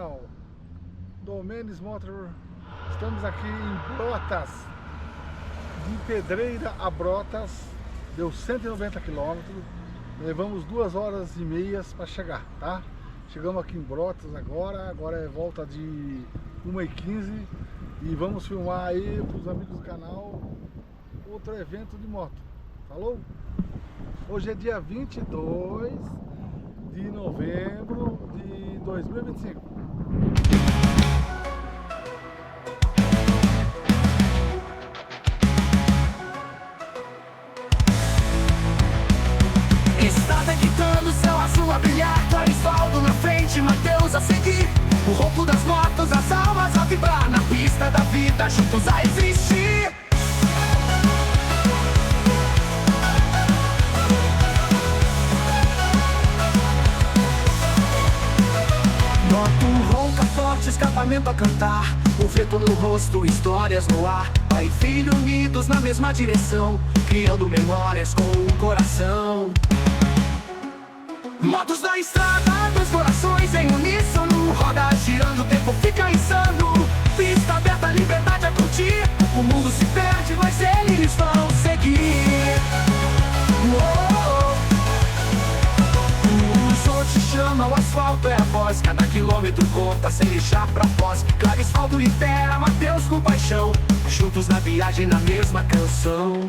canal Domenes Motor. Estamos aqui em Brotas, de Pedreira a Brotas, deu 190 km, levamos 2 horas e meia para chegar, tá? Chegamos aqui em Brotas agora é volta de 1h15 e vamos filmar aí para os amigos do canal outro evento de moto, falou? Hoje é dia 22 de novembro de 2025. Estrada gritando, céu azul a brilhar, Clarisvaldo na frente, Mateus a seguir. O ronco das motos, as almas a vibrar, na pista da vida, juntos a existir. Moto ronca forte, escapamento a cantar, o vento no rosto, histórias no ar. Pai e filho unidos na mesma direção, criando memórias com o coração. Motos na estrada, 2 corações em uníssono, roda girando, o tempo fica insano. Pista aberta, liberdade a curtir, o mundo se perde, mas eles vão seguir. O som te chama, o asfalto é a voz, cada quilômetro conta, sem deixar pra pós. Clarisvaldo lidera, Mateus com paixão, juntos na viagem, na mesma canção.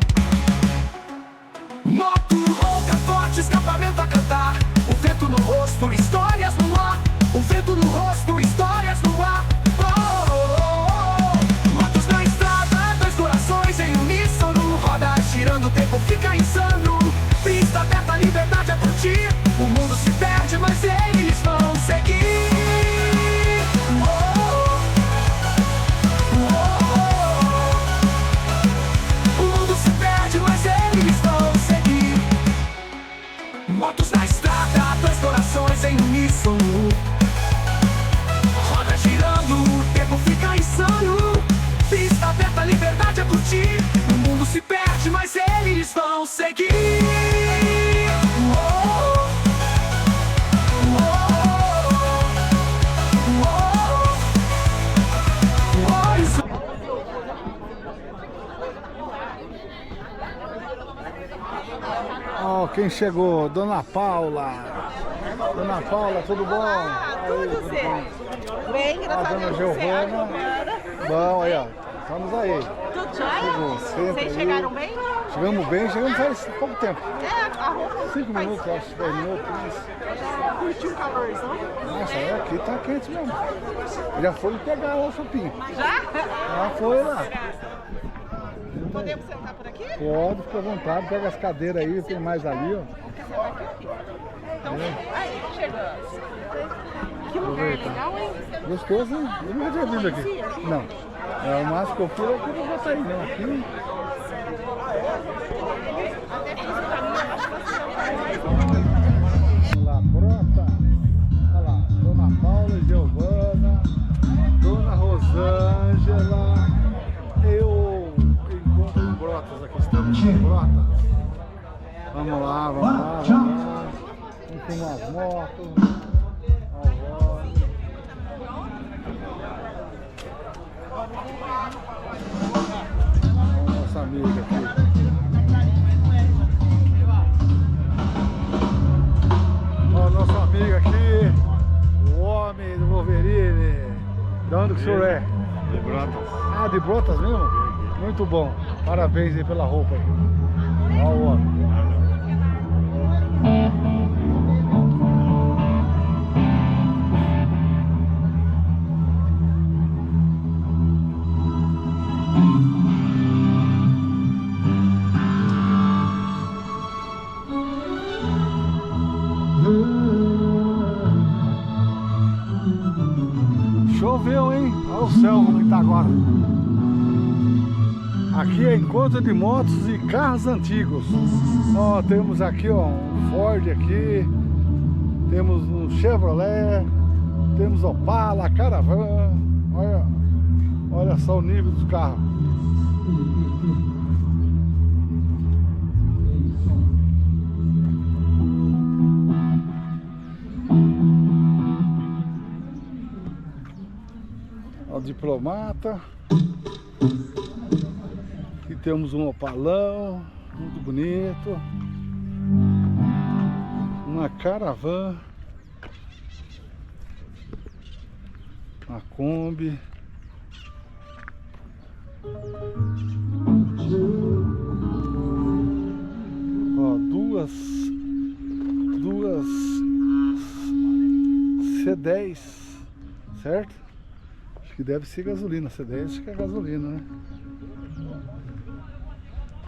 Moto ronca forte, escapamento a cantar, o vento no rosto, histórias no ar. O vento no rosto, histórias no ar. Motos na estrada, 2 corações em uníssono, roda girando, o tempo fica insano. Pista aberta, liberdade a curtir, o mundo se perde, mas eles vão seguir. O mundo se perde, mas eles vão seguir. Motos na estrada, 2 corações em uníssono, roda girando, o tempo fica insano. Pista aberta, liberdade a curtir, o mundo se perde, mas eles vão seguir. Ó, quem chegou? Dona Paula. Dona Paula, tudo bom? Tudo certo. Bem, graças a Dona Deus. Giovana. Bom, aí ó, estamos aí. Tudo jóia? Chegou sempre Vocês aí. chegaram bem? Chegamos bem, chegamos faz pouco tempo. É, a roupa 5 minutos, acho, 10 minutos. curtiu o calorzão? Nossa, aqui tá quente mesmo. Já foi pegar o chupinho. Já? Já foi lá. Podemos sentar por aqui? Pode, fica à vontade, pega as cadeiras aí, tem mais ali, ó. Então, aí, chegamos. Que lugar legal, hein? Gostoso, hein? Eu nunca tinha vindo aqui. Não. É, o máximo que eu fui aqui no Botaí, não. Aqui. Vamos lá, Brota. Olha lá, Dona Paula e Giovana, Dona Rosângela. Eu encontro em Brotas aqui, estamos em Brotas. Vamos lá, vamos lá, vamos lá. Vamos filmar as motos. Nossa amiga aqui. Ó, nosso amigo aqui, o homem do Wolverine. De onde que o senhor é? De Brotas. Ah, de Brotas mesmo? Muito bom. Parabéns aí pela roupa aí. Ó o homem. Choveu, hein? Olha o céu como que tá agora. Aqui é Encontro de motos e carros antigos. Ó, temos aqui ó, um Ford aqui, temos um Chevrolet, temos Opala, Caravan. Olha só o nível dos carros. diplomata. Aqui temos um opalão, muito bonito. Uma caravana. Uma Kombi. Ó, duas C10, certo? Acho que deve ser gasolina. C10 acho que é gasolina, né?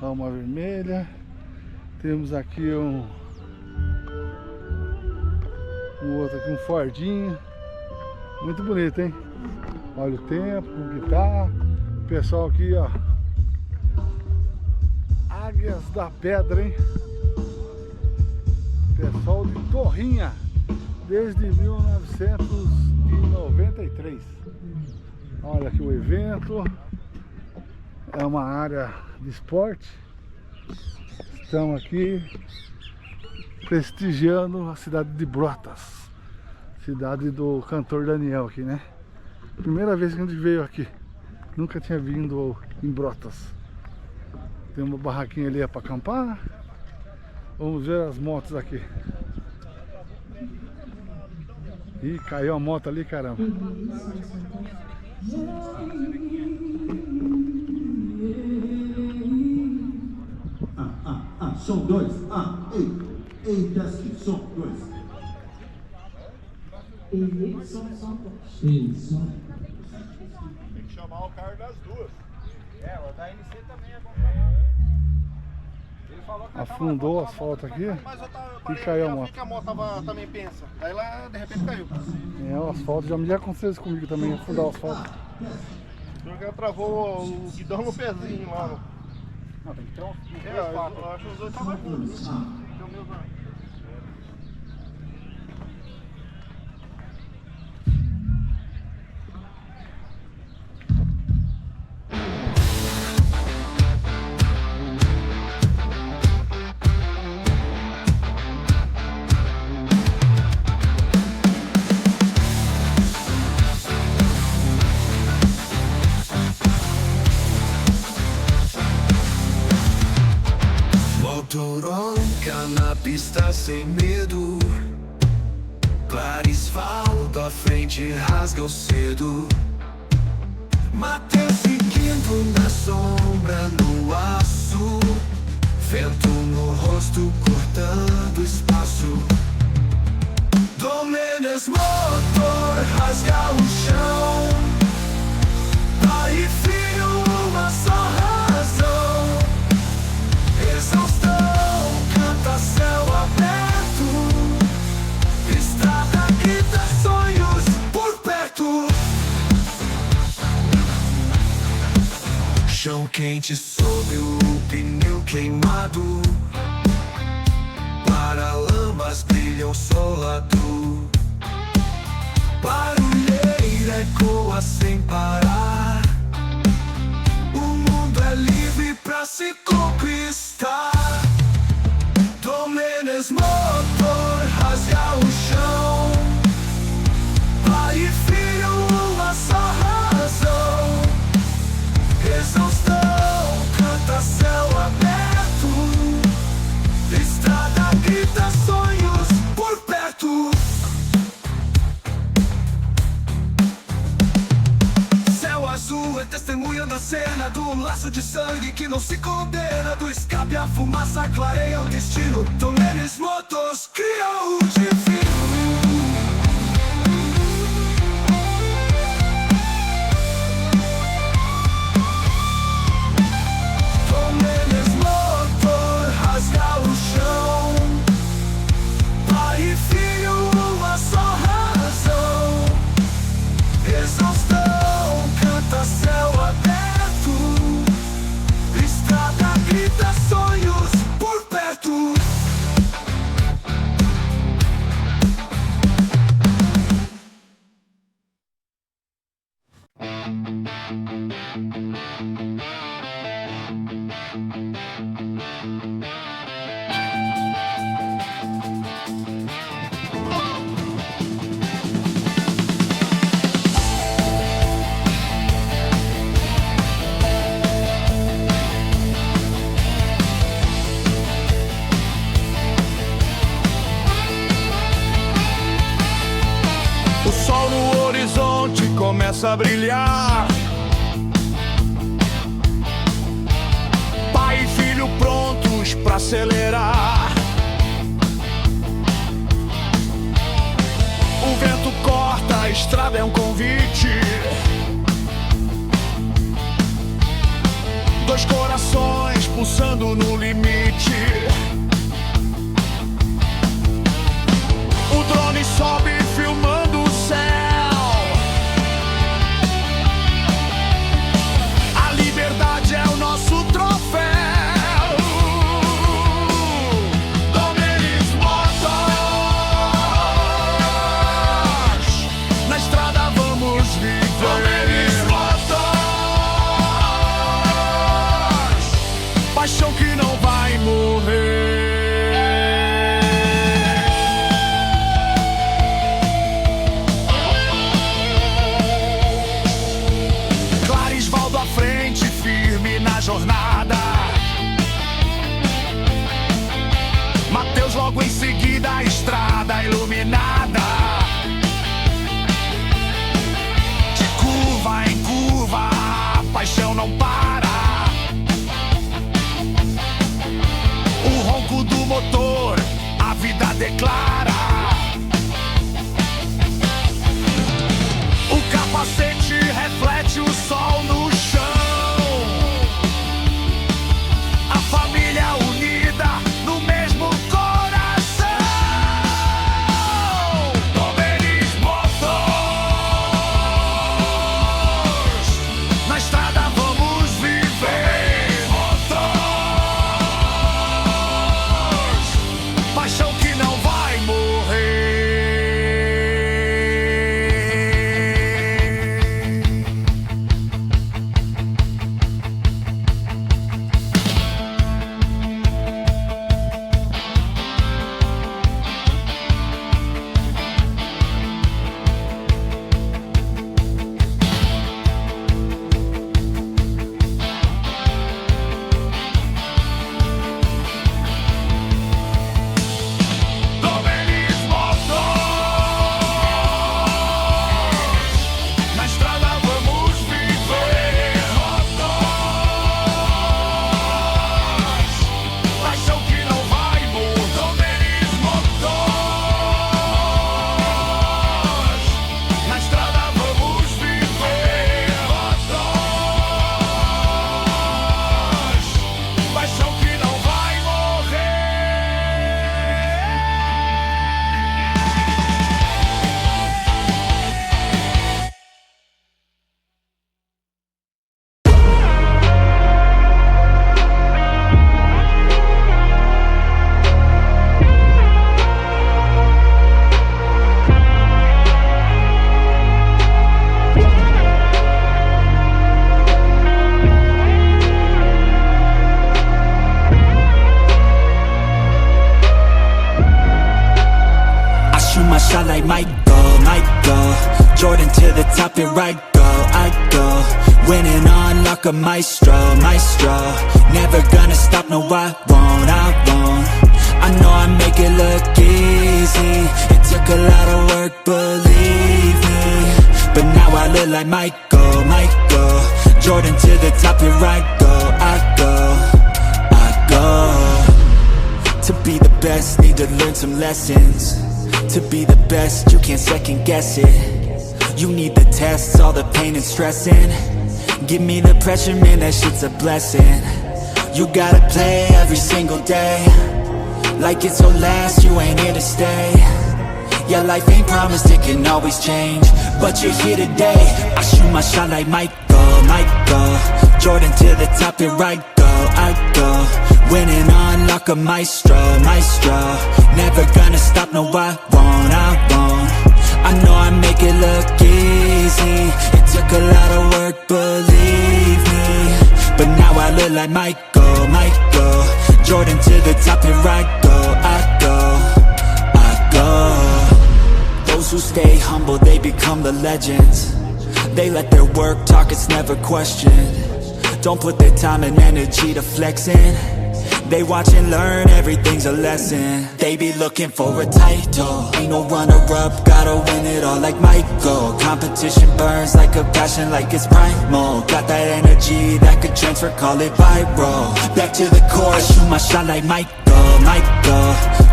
Ó, uma vermelha. Temos aqui um outro aqui, um Fordinho. Muito bonito, hein? Olha o tempo, como que tá. O pessoal aqui, ó. Águias da Pedra, hein? Pessoal de Torrinha, desde 1993. Olha aqui o evento. É uma área de esporte. Estamos aqui prestigiando a cidade de Brotas. Cidade do cantor Daniel aqui, né? Primeira vez que a gente veio aqui. Nunca tinha vindo em Brotas. Tem uma barraquinha ali para acampar. Vamos ver as motos aqui. Ih, caiu a moto ali, caramba. Som 2. Ei, teste, som 2. Som 2. Tem que chamar o cara das duas. É, o da NC também é bom. Ele falou que Afundou o asfalto aqui e caiu a moto. que a moto tava, também pensa. Daí lá, de repente, caiu. É, o asfalto já aconteceu isso comigo também, afundar o asfalto. Porque travou o guidão no pezinho lá. Não, tem que ter uns Eu acho que os dois estavam juntos. Motoronca na pista sem medo. Clarisfaldo à frente rasga o cedo. Mateus seguindo na sombra no aço. Vento no rosto cortando espaço. Domênios motor rasga o chão. Pai e filho uma só razão. Exaustão, canta céu aberto. Estrada grita sonhos por perto. Chão quente sob o pneu queimado. Paralamas brilham solado. Barulheira ecoa sem parar. O mundo é livre pra se conquistar. Domênios motor rasga o chão. Pai e filho uma só razão. Exaustão, canta céu aberto. Estrada grita sonhos por perto. Céu azul é testemunhando a cena do laço de sangue que não se condena. Do escape a fumaça clareia o destino. Domênios motos criam o divino. Domênios motor rasga o chão. Pai e filho uma só razão. Exaustão, canta céu aberto. Estrada grita sonhos por perto. possa brilhar. Pai e filho prontos pra acelerar. O vento corta, a estrada é um convite. Dois corações pulsando no limite. O drone sobe filmando o céu. A liberdade é o nosso troféu. Domenis motos. Na estrada vamos viver. Domenis motos. Paixão que não vai morrer. Clarisvaldo à frente, firme na jornada. Mateus logo em seguida, a estrada iluminada. De curva em curva, a paixão não para. O ronco do motor, a vida declara. O capacete reflete o sol no chão. A família unida no mesmo coração. Domenis motos. Na estrada vamos viver. Motos. Paixão que não vai morrer. Domenis motos. Na estrada vamos viver. Motos. Paixão que não vai morrer. Domenis motos. Na estrada vamos viver. Motos. Paixão que não vai morrer. I shoot my shot like Michael. Jordan to the top, here I go. Winning on like a maestro. Never gonna stop, no I won't. I know I make it look easy. It took a lot of work, believe me. But now I look like Michael. Jordan to the top, here I go. To be the best, need to learn some lessons. To be the best, you can't second guess it. You need the tests, all the pain and stressing. Give me the pressure, man, that shit's a blessing. You gotta play every single day like it's your last, you ain't here to stay. Yeah, life ain't promised, it can always change, but you're here today. I shoot my shot like Michael. Jordan to the top, here I go. Winning on like a maestro. Never gonna stop, no I won't. I know I make it look easy. It took a lot of work, believe me. But now I look like Michael. Jordan to the top, here I go. Those who stay humble, they become the legends. They let their work talk, it's never questioned. Don't put their time and energy to flexing. They watch and learn, everything's a lesson. They be looking for a title, ain't no runner-up, gotta win it all like Michael. Competition burns like a passion, like it's primal. Got that energy that could transfer, call it viral. Back to the core, shoot my shot like Michael.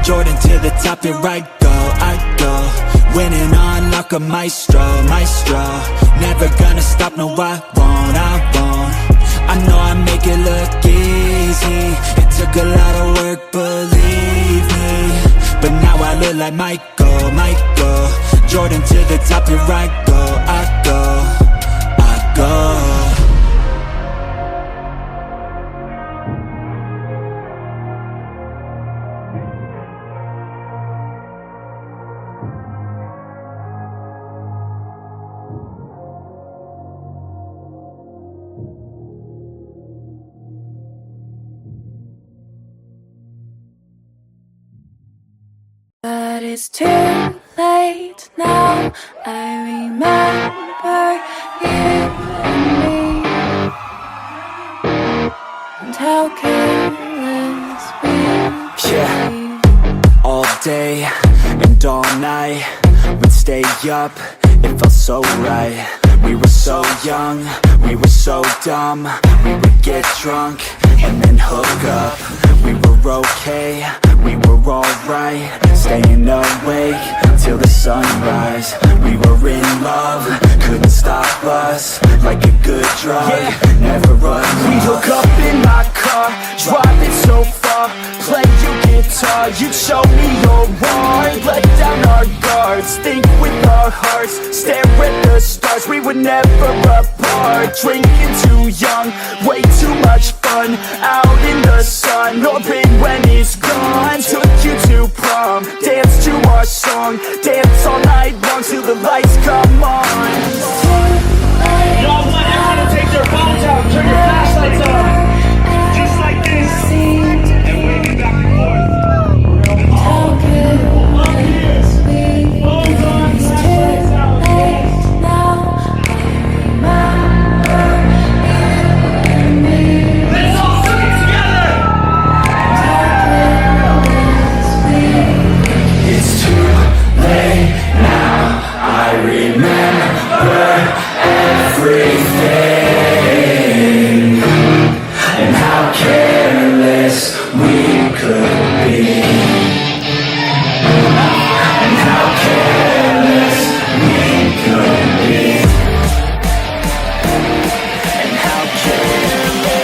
Jordan to the top, here I go. Winning on like a maestro. Never gonna stop, no I won't. I know I make it look easy. It took a lot of work, believe me. But now I look like Michael. Jordan to the top, here I go. But it's too late now. I remember you and me, and how careless we Yeah, all day and all night, we'd stay up, it felt so right. We were so young, we were so dumb. We would get drunk and then hook up. We were okay, we were alright. Staying awake till the sunrise. We were in love, couldn't stop us. Like a good drug, never run. We hook up in my car, driving so far. Play your guitar, you'd show me your art. Let down our guards, think with our hearts. Stare at the stars, we were never apart. Drinking too young, way too much fun. Out in the sun, orbit when it's gone. Took you to prom, dance to our song. Dance all night long till the lights come on. Y'all want everyone to take their phones out, turn your flashlights on. Just like this. And wave it back and forth. Phones on, flashlights out. Let's all sing it together. It's too late now, I remember everything. And how careless we could be. And how careless we could be. And how careless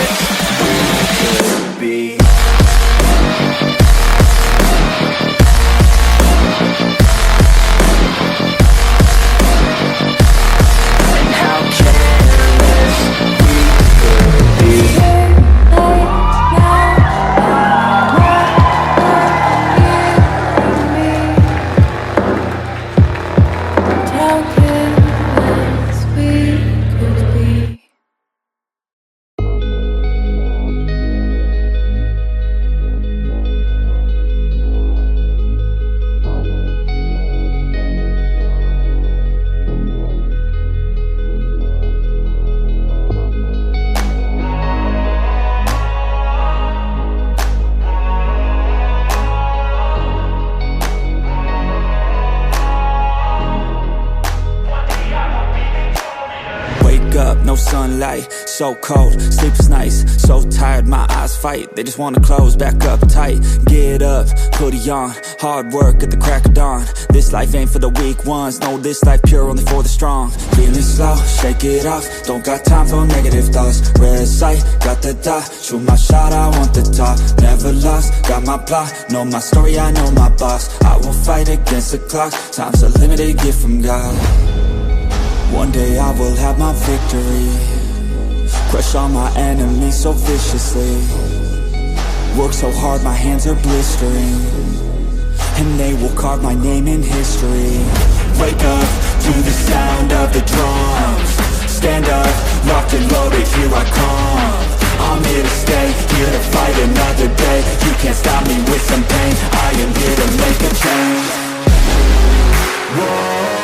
we could be. And how careless we could be. Up, no sunlight, so cold, sleep is nice. So tired, my eyes fight, they just wanna close back up tight. Get up, hoodie on, hard work at the crack of dawn. This life ain't for the weak ones, no, this life pure, only for the strong. Feeling slow, shake it off, don't got time for negative thoughts. Red sight, got the dot, shoot my shot, I want the top. Never lost, got my plot, know my story, I know my boss. I won't fight against the clock, time's a limited gift from God. One day I will have my victory, crush all my enemies so viciously. Work so hard my hands are blistering, and they will carve my name in history. Wake up to the sound of the drums, stand up, locked and loaded, here I come. I'm here to stay, here to fight another day. You can't stop me with some pain, I am here to make a change. Whoa.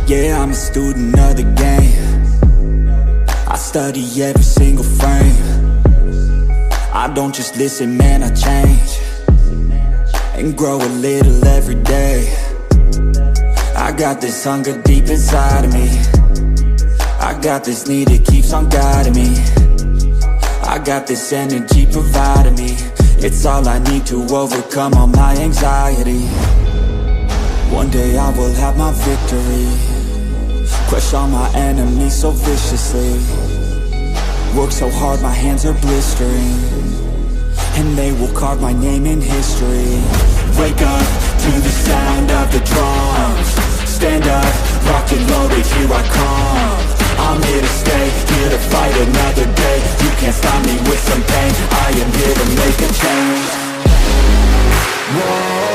Yeah, I'm a student of the game. I study every single frame. I don't just listen, man, I change and grow a little every day. I got this hunger deep inside of me. I got this need that keeps on guiding me. I got this energy providing me. It's all I need to overcome all my anxiety. One day I will have my victory. Crush all my enemies so viciously. Work so hard my hands are blistering, and they will carve my name in history. Wake up to the sound of the drums. Stand up, rock and loaded, here I come. I'm here to stay, here to fight another day. You can't stop me with some pain. I am here to make a change. Whoa.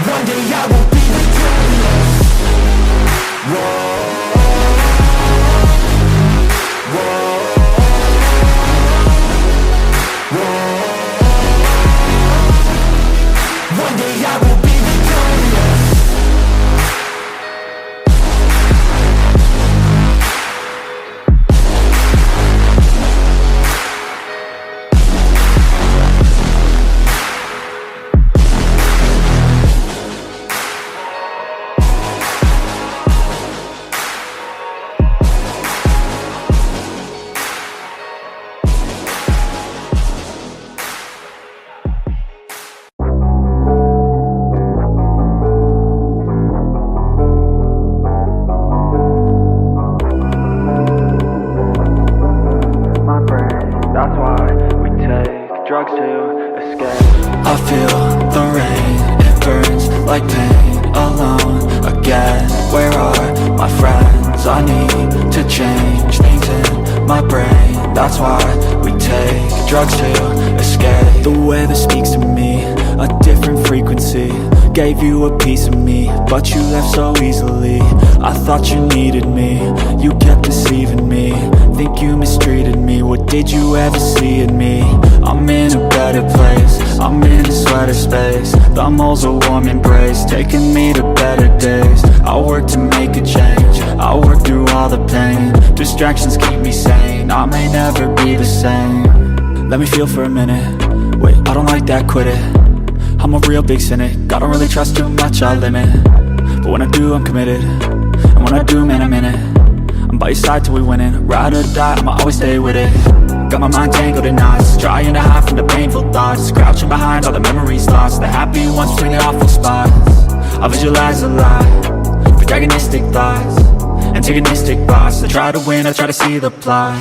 One day I will be victorious. One day I will be victorious. I feel the rain, it burns like pain. Alone again, where are my friends? I need to change things in my brain. That's why we take drugs to escape. The weather speaks to me, a different frequency. Gave you a piece of me, but you left so easily. I thought you needed me, you kept deceiving me. Think you mistreated me, what did you ever see in me? I'm in a better place, I'm in a sweater space. The mole's a warm embrace, taking me to better days. I work to make a change, I work through all the pain. Distractions keep me sane, I may never be the same. Let me feel for a minute, wait, I don't like that, quit it. I'm a real big cynic, I don't really trust too much, I limit. But when I do, I'm committed, and when I do, man, I'm in it. I'm by your side till we winning, ride or die, I'ma always stay with it. Got my mind tangled in knots, trying to hide from the painful thoughts. Crouching behind all the memories lost, the happy ones between the awful spots. I visualize a lot, protagonistic thoughts, antagonistic thoughts. I try to win, I try to see the plot.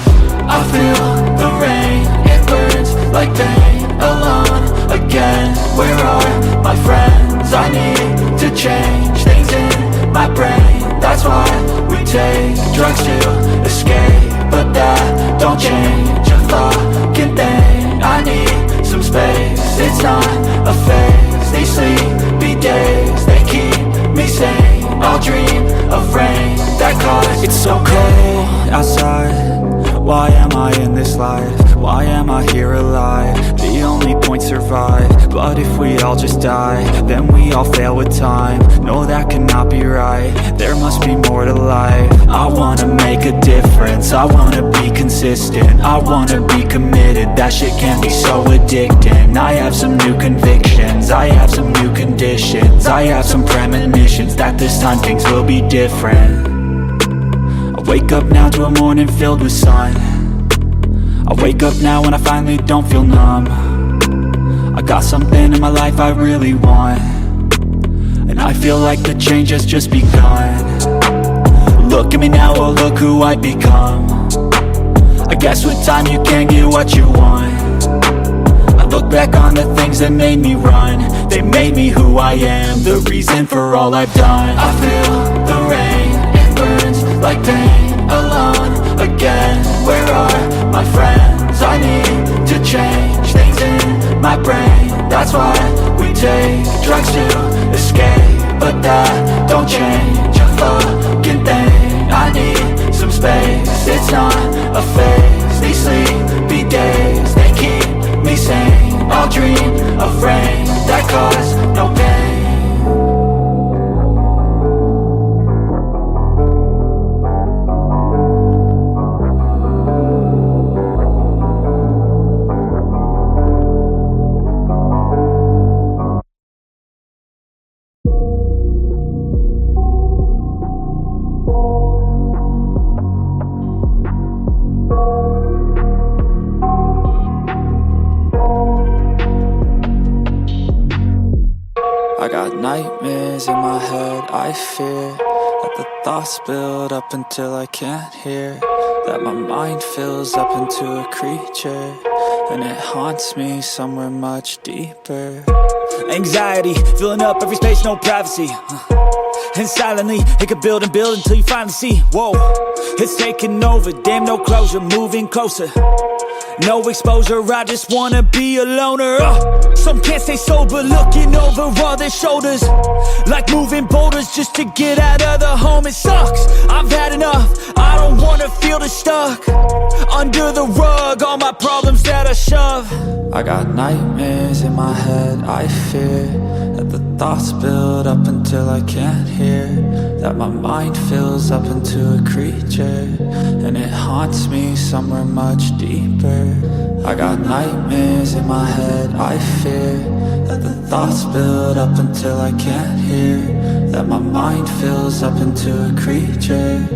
I feel the rain, it burns like pain. Alone again, where are my friends? I need to change things in my brain. That's why we take drugs to escape, but that don't change a fucking thing. I need some space, it's not a phase. These sleepy days, they keep me sane. I'll dream of rain that cause it's so cold outside. Why am I in this life? Why am I here alive? The only point survive. But if we all just die, then we all fail with time. No, that cannot be right. There must be more to life. I wanna make a difference, I wanna be consistent, I wanna be committed. That shit can be so addicting. I have some new convictions, I have some new conditions, I have some premonitions that this time things will be different. I wake up now to a morning filled with sun. I wake up now and I finally don't feel numb. I got something in my life I really want, and I feel like the change has just begun. Look at me now, oh look who I've become. I guess with time you can get what you want. I look back on the things that made me run. They made me who I am, the reason for all I've done. I feel the rain, it burns like pain. Alone again, where are my friends? I need to change things in my brain. That's why we take drugs to escape, but that don't change a fucking thing. I need some space, it's not a phase. These sleepy days, they keep I got nightmares in my head, I fear that the thoughts build up until I can't hear, that my mind fills up into a creature, and it haunts me somewhere much deeper. Anxiety, filling up every space, no privacy. And silently, it could build and build until you finally see, whoa, it's taking over, damn no closure, moving closer. No exposure, I just wanna be a loner. Some can't stay sober, looking over all their shoulders, like moving boulders just to get out of the home. It sucks, I've had enough, I don't wanna feel the stuck under the rug, all my problems that I shove. I got nightmares in my head, I fear that the thoughts build up until I can't hear, that my mind fills up into a creature, and it haunts me somewhere much deeper. I got nightmares in my head, I fear that the thoughts build up until I can't hear, that my mind fills up into a creature,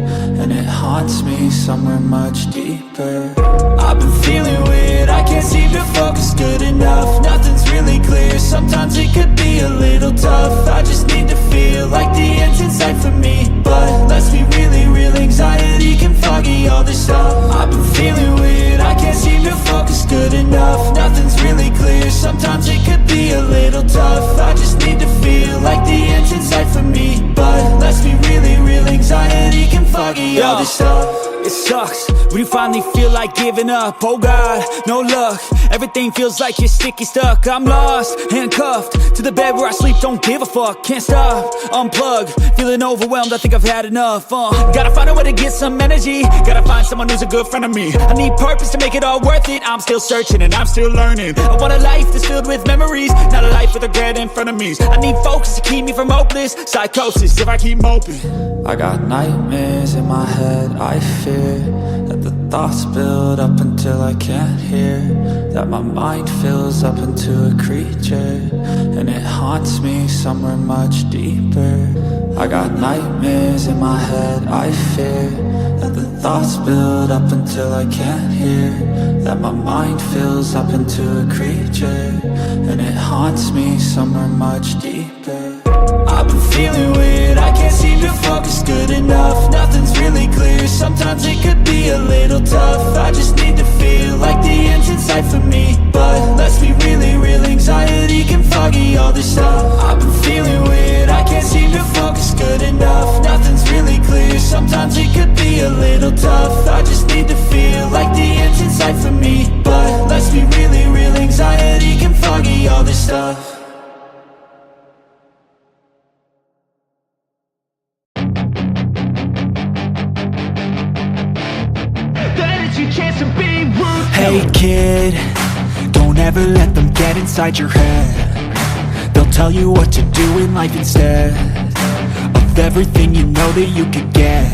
and it haunts me somewhere much deeper. I've been feeling weird, I can't seem to focus good enough, nothing's really clear, sometimes it could be a little tough. I just need to feel like the end's in sight for me, but let's be really real, anxiety can foggy all this stuff. I've been feeling weird, I can't seem to focus good enough, nothing's really clear, sometimes it could be a little tough. I just need to feel like the end's in sight for me, but let's be really real, anxiety can foggy all this stuff. It sucks when you finally feel like giving up. Oh God, no luck, everything feels like you're sticky stuck. I'm lost, handcuffed to the bed where I sleep, don't give a fuck. Can't stop, unplug, feeling overwhelmed, I think I've had enough. Gotta find a way to get some energy, gotta find someone who's a good friend of me. I need purpose to make it all worth it, I'm still searching and I'm still learning. I want a life that's filled with memories, not a life with regret in front of me. I need focus to keep me from hopeless psychosis if I keep moping. I got nightmares in my head, I fear that the thoughts build up until I can't hear, that my mind fills up into a creature, and it haunts me somewhere much deeper. I got nightmares in my head, I fear that the thoughts build up until I can't hear, that my mind fills up into a creature, and it haunts me somewhere much deeper. I've been feeling weird, I can't seem to focus good enough, nothing's really clear, sometimes it could be a little tough. I just need to feel like the end's in sight for me, but let's be really real, anxiety can foggy all this stuff. I've been feeling weird, I can't seem to focus good enough, nothing's really clear, sometimes it could be a little tough. I just need to feel like the end's in sight for me, but let's be really real, anxiety can foggy all this stuff. Hey kid, don't ever let them get inside your head. They'll tell you what to do in life instead of everything you know that you could get.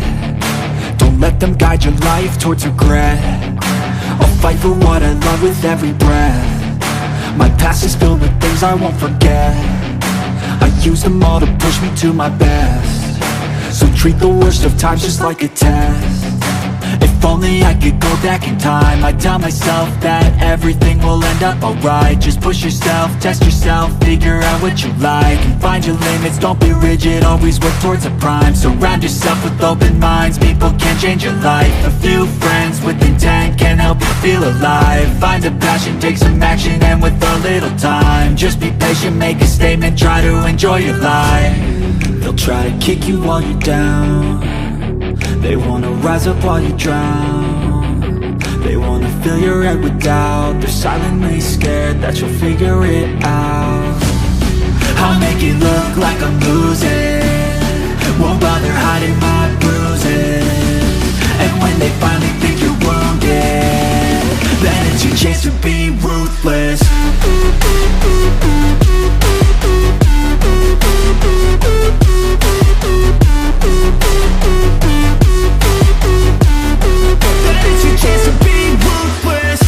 Don't let them guide your life towards regret. I'll fight for what I love with every breath. My past is filled with things I won't forget. I use them all to push me to my best. So treat the worst of times just like a test. If only I could go back in time, I'd tell myself that everything will end up alright. Just push yourself, test yourself, figure out what you like, and find your limits, don't be rigid, always work towards a prime. Surround yourself with open minds, people can change your life. A few friends with intent can help you feel alive. Find a passion, take some action, and with a little time, just be patient, make a statement, try to enjoy your life. They'll try to kick you while you're down, they wanna rise up while you drown. They wanna fill your head with doubt. They're silently scared that you'll figure it out. I'll make it look like I'm losing, won't bother hiding my bruises. And when they finally think you're wounded, then it's your chance to be ruthless. It's your chance to be ruthless.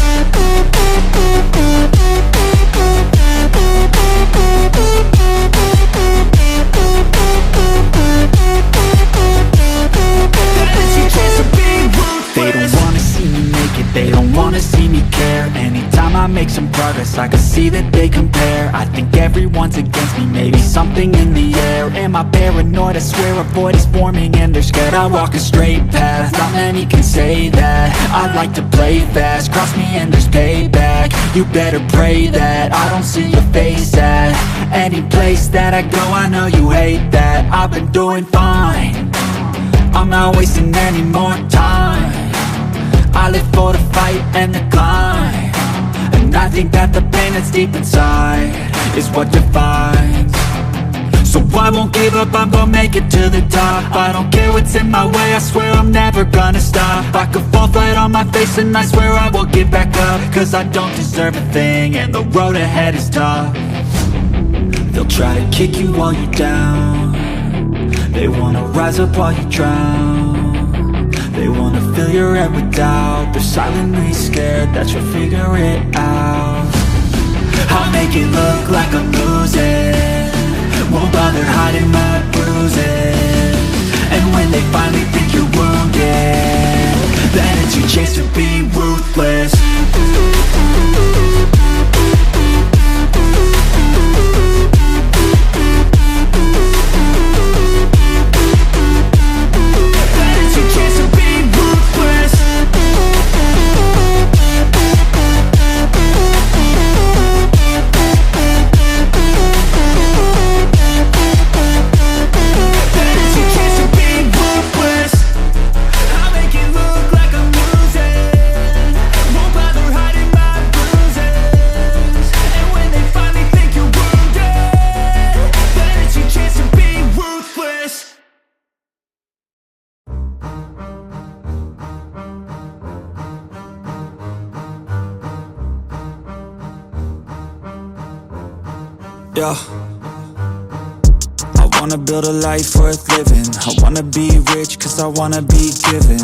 It's your chance to be ruthless. They don't wanna see me make it, they don't wanna see me care. Anytime I I make some progress, I can see that they compare. I think everyone's against me, maybe something in the air. Am I paranoid? I swear a void is forming and they're scared. I walk a straight path, not many can say that. I like to play fast, cross me and there's payback. You better pray that I don't see your face at any place that I go. I know you hate that. I've been doing fine, I'm not wasting any more time. I live for the fight and the climb, and I think that the pain that's deep inside is what defines. So I won't give up, I'm gonna make it to the top. I don't care what's in my way, I swear I'm never gonna stop. I could fall flat on my face and I swear I will get back up, cause I don't deserve a thing and the road ahead is tough. They'll try to kick you while you're down, they wanna rise up while you drown. They wanna fill your head with doubt, they're silently scared that you'll figure it out. I'll make it look like I'm losing, won't bother hiding my bruises. And when they finally think you're wounded, then it's your chance to be ruthless. Yeah, I wanna build a life worth living. I wanna be rich cause I wanna be given.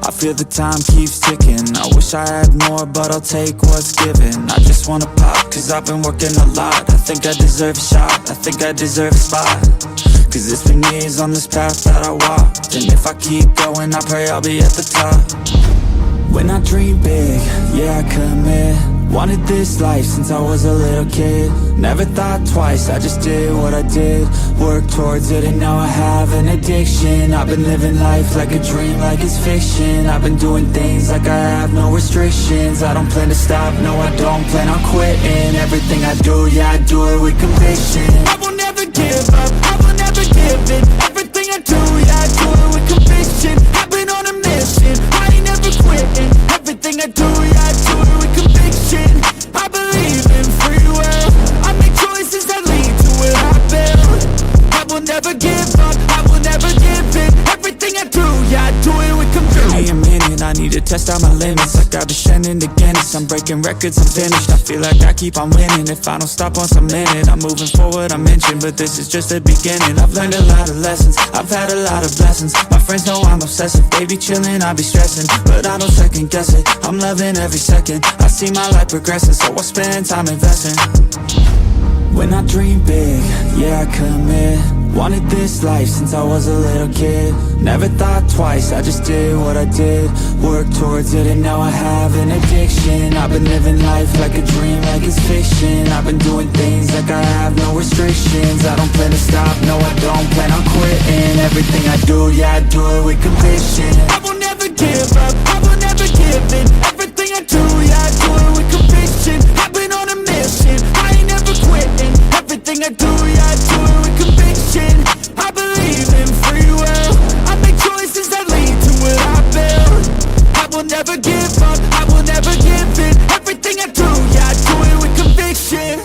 I feel the time keeps ticking. I wish I had more but I'll take what's given. I just wanna pop cause I've been working a lot. I think I deserve a shot, I think I deserve a spot. Cause it's been years on this path that I walked, and if I keep going I pray I'll be at the top. When I dream big, yeah I commit. Wanted this life since I was a little kid. Never thought twice, I just did what I did. Worked towards it and now I have an addiction. I've been living life like a dream, like it's fiction. I've been doing things like I have no restrictions. I don't plan to stop, no I don't plan on quitting. Everything I do, yeah I do it with conviction. I will never give up, I will never give in. Everything I do, yeah I do it with conviction. I've been on a mission, I ain't never quitting. Everything I do, yeah I do it with conviction. I believe in free will, I make choices that lead to what I build. I will never give up, I will never give in. Everything I do, yeah I do it with conviction. Give me a minute, I need to test out my limits. Like I've been shedding to Guinness, I'm breaking records, I'm finished. I feel like I keep on winning, if I don't stop once a minute. I'm moving forward, I mentioned, but this is just the beginning. I've learned a lot of lessons, I've had a lot of blessings. My friends know I'm obsessive, they be chilling, I be stressing. But I don't second guess it, I'm loving every second. I see my life progressing, so I spend time investing. When I dream big, yeah I commit. Wanted this life since I was a little kid. Never thought twice, I just did what I did. Worked towards it and now I have an addiction. I've been living life like a dream, like it's fiction. I've been doing things like I have no restrictions. I don't plan to stop, no I don't plan on quitting. Everything I do, yeah I do it with conviction. I will never give up, I will never give in. Everything I do, yeah I do it with conviction. I've been on a mission, I ain't never quitting. Everything I do, yeah I do it with conviction. I believe in free will, I make choices that lead to what I build. I will never give up, I will never give in. Everything I do, yeah I do it with conviction.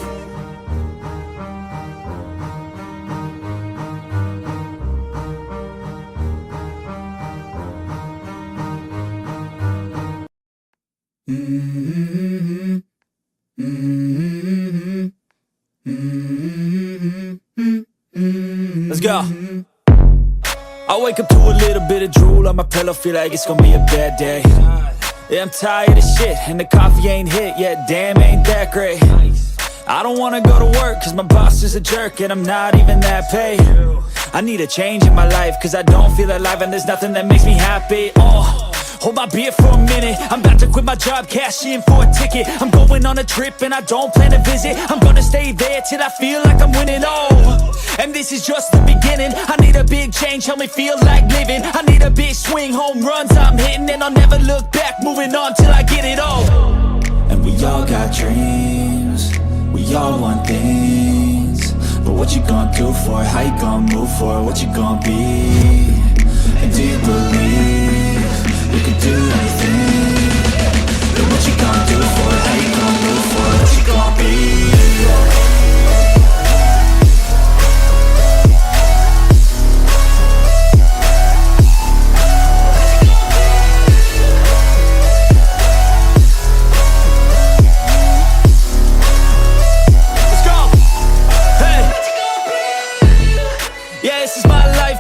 Let's go. I wake up to a little bit of drool on my pillow, feel like it's gonna be a bad day. Yeah, I'm tired of shit, and the coffee ain't hit yet, damn, ain't that great. I don't wanna go to work, cause my boss is a jerk, and I'm not even that paid. I need a change in my life, cause I don't feel alive, and there's nothing that makes me happy. Hold my beer for a minute, I'm about to quit my job, cash in for a ticket. I'm going on a trip and I don't plan to visit. I'm gonna stay there till I feel like I'm winning, oh. And this is just the beginning. I need a big change, help me feel like living. I need a big swing, home runs I'm hitting. And I'll never look back, moving on till I get it all. And we all got dreams, we all want things. But what you gonna do for it? How you gonna move for it? What you gonna be? And do you believe you can do anything? But what you gonna do for it? How you gonna move for it? What you gonna be?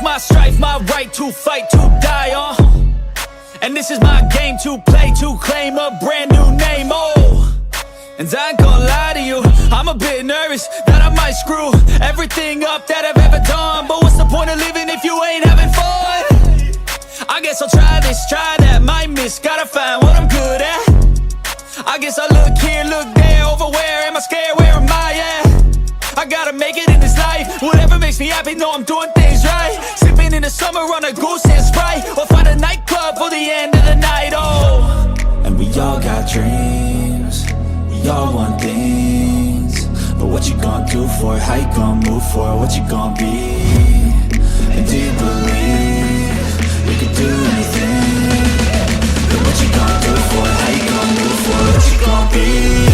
My strife, my right to fight, to die on. And this is my game to play, to claim a brand new name, oh. And I ain't gonna lie to you, I'm a bit nervous that I might screw everything up that I've ever done. But what's the point of living if you ain't having fun? I guess I'll try this, try that, might miss, gotta find what I'm good at. I guess I look here, look there, over where am I scared, where am I at? I gotta make it in this life, whatever makes me happy, know I'm doing things right. Sipping in the summer on a goose and Sprite, or find a nightclub for the end of the night, oh. And we all got dreams, we all want things. But what you gonna do for it? How you gonna move for it? What you gonna be? And do you believe you can do anything? But what you gonna do for it? How you gonna move for it? What you gonna be?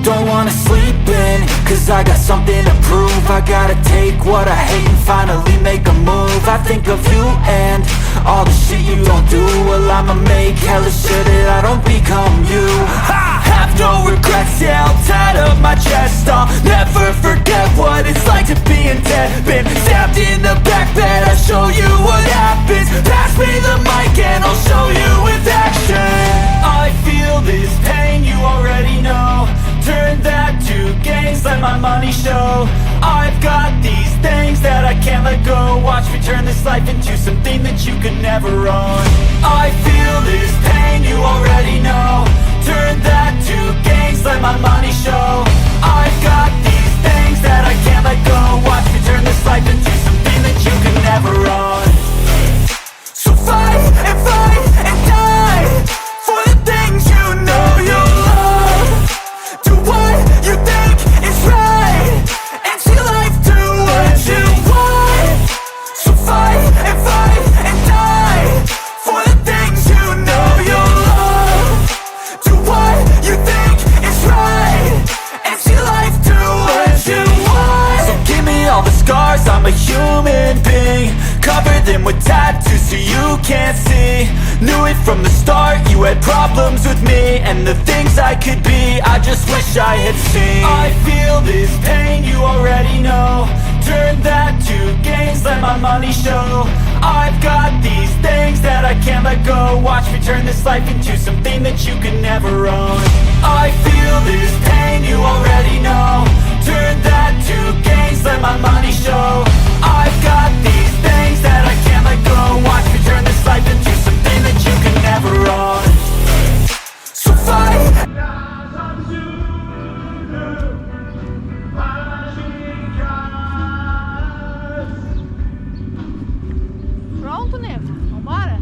Don't wanna sleep in, cause I got something to prove. I gotta take what I hate and finally make a move. I think of you and all the shit you don't do. Well, I'ma make hella sure that I don't become you. I have no regrets, yeah, I'll tie up my chest. I'll never forget what it's like to be in debt. Been stabbed in the back bed, I'll show you what happens. Pass me the mic and I'll show you with action. I feel this pain, you already know. Turn that to gains, let my money show. I've got these things that I can't let go. Watch me turn this life into something that you could never own. I feel this pain, you already know. Turn that to gains, let my money show. I've got these things that I can't let go. Watch me turn this life into something that you could never own. So fight and die for the things you know you love. Do what you think is right, and see life do what you want. So fight and die for the things you know you love. Do what you think is right, and see life do what you want. So give me all the scars, I'm a human being. Cover them with tattoos so you can't see. Knew it from the start, you had problems with me and the things I could be, I just wish I had seen. I feel this pain, you already know. Turn that to gains, let my money show. I've got these things that I can't let go. Watch me turn this life into something that you could never own. I feel this pain, you already know. Turn that to gains, let my money show. I've got these things that I can't let go. Watch me turn this life into something that you can never own. So fight. Pronto, nego? Vambora?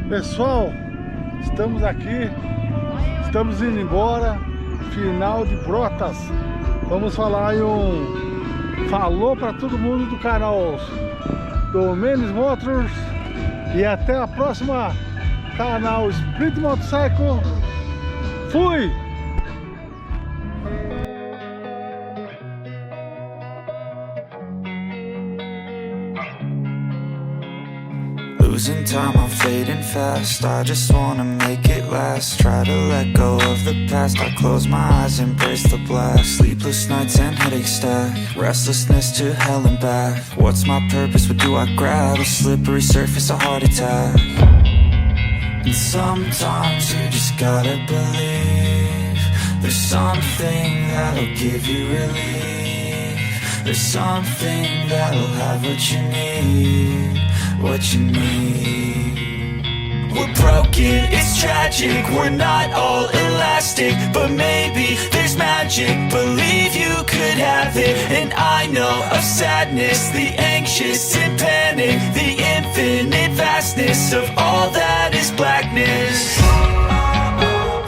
Pessoal, estamos aqui, estamos indo embora, final de Brotas. Vamos falar em falou para todo mundo do canal Domenes Motors e até a próxima, canal Split Motorcycle. Fui! losing time, I'm fading fast. I just wanna make it last. Try to let go of the past. I close my eyes, embrace the blast. Sleepless nights and headaches stack. Restlessness to hell and back. What's my purpose, what do I grab? A slippery surface, a heart attack. And sometimes you just gotta believe there's something that'll give you relief. There's something that'll have what you need, what you need. We're broken, it's tragic, we're not all elastic, but maybe there's magic, believe you could have it. And I know of sadness, the anxious and panic, the infinite vastness of all that is blackness.